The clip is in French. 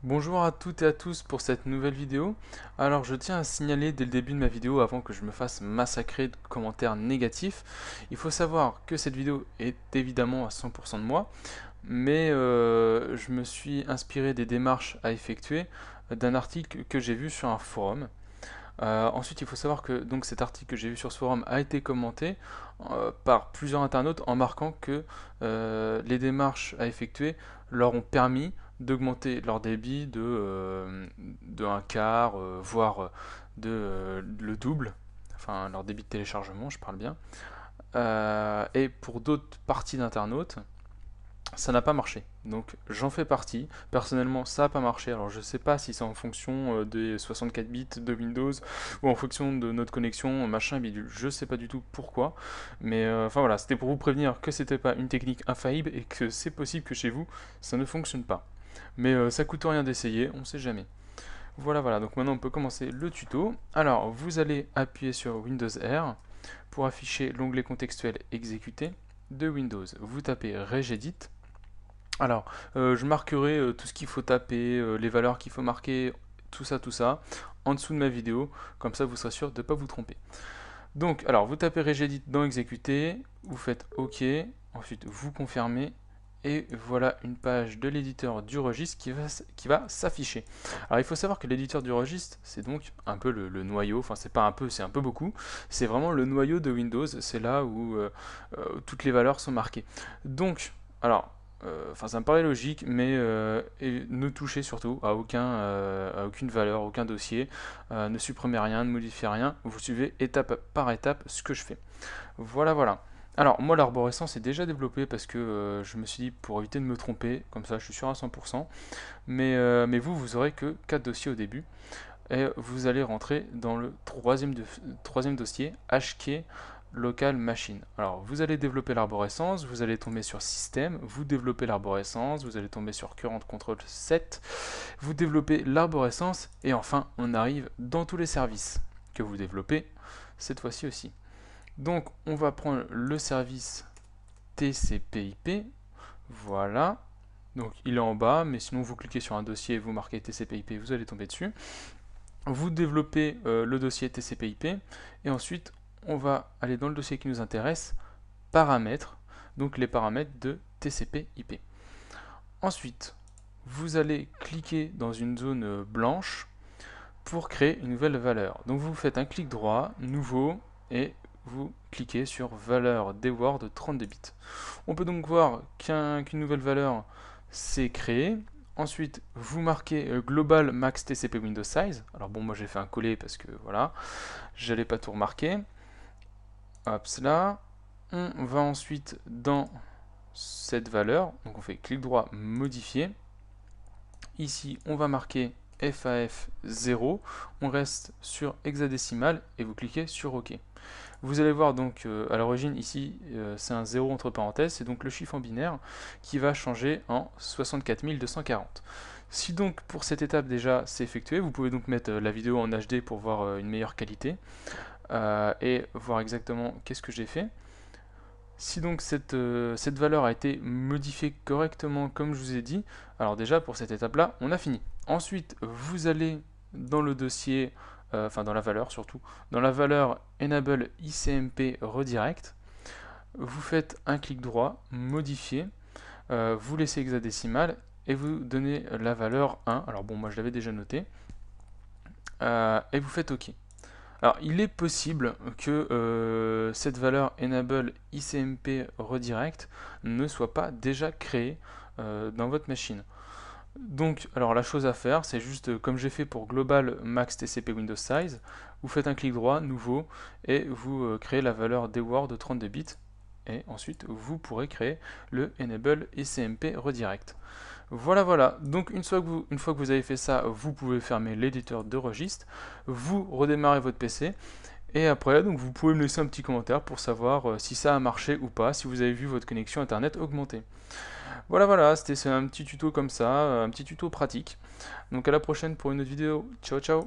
Bonjour à toutes et à tous pour cette nouvelle vidéo. Alors je tiens à signaler dès le début de ma vidéo, avant que je me fasse massacrer de commentaires négatifs, il faut savoir que cette vidéo est évidemment à 100% de moi, mais je me suis inspiré des démarches à effectuer d'un article que j'ai vu sur un forum. Ensuite, il faut savoir que donc cet article que j'ai vu sur ce forum a été commenté par plusieurs internautes en marquant que les démarches à effectuer leur ont permis d'augmenter leur débit de un quart, voire le double, enfin leur débit de téléchargement, je parle bien. Et pour d'autres parties d'internautes, ça n'a pas marché. Donc j'en fais partie. Personnellement, ça n'a pas marché. Alors je sais pas si c'est en fonction des 64 bits de Windows ou en fonction de notre connexion, machin bidule. Je sais pas du tout pourquoi. Mais enfin voilà, c'était pour vous prévenir que c'était pas une technique infaillible et que c'est possible que chez vous, ça ne fonctionne pas. Mais ça coûte rien d'essayer, on sait jamais. Voilà, voilà. Donc maintenant on peut commencer le tuto. Alors vous allez appuyer sur Windows R pour afficher l'onglet contextuel exécuté de Windows. Vous tapez regedit. Alors, je marquerai tout ce qu'il faut taper, les valeurs qu'il faut marquer, tout ça, en dessous de ma vidéo, comme ça vous serez sûr de ne pas vous tromper. Donc, alors, vous tapez regedit dans exécuter, vous faites OK, ensuite vous confirmez, et voilà une page de l'éditeur du registre qui va s'afficher. Alors, il faut savoir que l'éditeur du registre, c'est donc un peu le noyau, enfin c'est pas un peu, c'est un peu beaucoup, c'est vraiment le noyau de Windows, c'est là où toutes les valeurs sont marquées. Donc, alors, enfin ça me paraît logique, mais et ne touchez surtout à aucune valeur, aucun dossier, ne supprimez rien, ne modifiez rien, vous suivez étape par étape ce que je fais. Voilà, voilà. Alors moi l'arborescence est déjà développée parce que je me suis dit pour éviter de me tromper, comme ça je suis sûr à 100%, mais vous aurez que 4 dossiers au début, et vous allez rentrer dans le troisième dossier, HK Local Machine. Alors vous allez développer l'arborescence, vous allez tomber sur Système, vous développez l'arborescence, vous allez tomber sur Current Control 7, vous développez l'arborescence, et enfin on arrive dans tous les services que vous développez cette fois-ci aussi. Donc on va prendre le service TCP/IP, voilà. Donc il est en bas, mais sinon vous cliquez sur un dossier, vous marquez TCP/IP, vous allez tomber dessus. Vous développez le dossier TCP/IP, et ensuite on va aller dans le dossier qui nous intéresse, paramètres, donc les paramètres de TCP/IP. Ensuite, vous allez cliquer dans une zone blanche pour créer une nouvelle valeur. Donc vous faites un clic droit, nouveau, et vous cliquez sur valeur dword de 32 bits. On peut donc voir qu'une nouvelle valeur s'est créée. Ensuite, vous marquez global max TCP Windows size. Alors bon, moi j'ai fait un coller parce que voilà, j'allais pas tout remarquer. Hop, cela. On va ensuite dans cette valeur. Donc on fait clic droit, modifier. Ici, on va marquer FAF 0. On reste sur hexadécimal et vous cliquez sur OK. Vous allez voir donc à l'origine ici c'est un 0 entre parenthèses, c'est donc le chiffre en binaire qui va changer en 64 240. Si donc pour cette étape déjà c'est effectué, vous pouvez donc mettre la vidéo en HD pour voir une meilleure qualité et voir exactement qu'est-ce que j'ai fait. Si donc cette valeur a été modifiée correctement comme je vous ai dit, alors déjà pour cette étape là on a fini. Ensuite vous allez dans le dossier, enfin dans la valeur surtout, dans la valeur enable ICMP redirect, vous faites un clic droit, modifier, vous laissez hexadécimal et vous donnez la valeur 1, alors bon moi je l'avais déjà noté, et vous faites OK. Alors, il est possible que cette valeur enable ICMP redirect ne soit pas déjà créée dans votre machine. Donc, alors la chose à faire, c'est juste comme j'ai fait pour global max TCP Windows size, vous faites un clic droit, nouveau, et vous créez la valeur dword de 32 bits, et ensuite vous pourrez créer le enable ICMP redirect. Voilà, voilà. Donc une fois que vous avez fait ça, vous pouvez fermer l'éditeur de registre, vous redémarrez votre PC, et après, donc vous pouvez me laisser un petit commentaire pour savoir si ça a marché ou pas, si vous avez vu votre connexion internet augmenter. Voilà, voilà, c'était un petit tuto comme ça, un petit tuto pratique. Donc à la prochaine pour une autre vidéo. Ciao, ciao.